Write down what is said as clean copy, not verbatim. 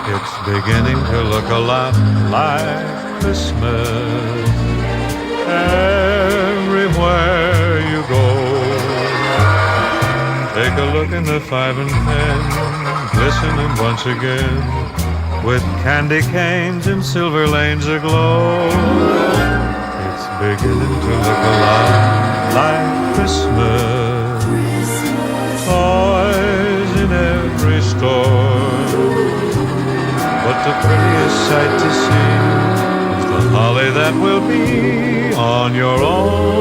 It's beginning to look a lot like Christmas everywhere you go. Take a look in the 5 and 10, glistening once again, with candy canes and silver lanes aglow. It's beginning to look a lot like Christmas. Toys in every store, but the prettiest sight to see is the holly that will be on your own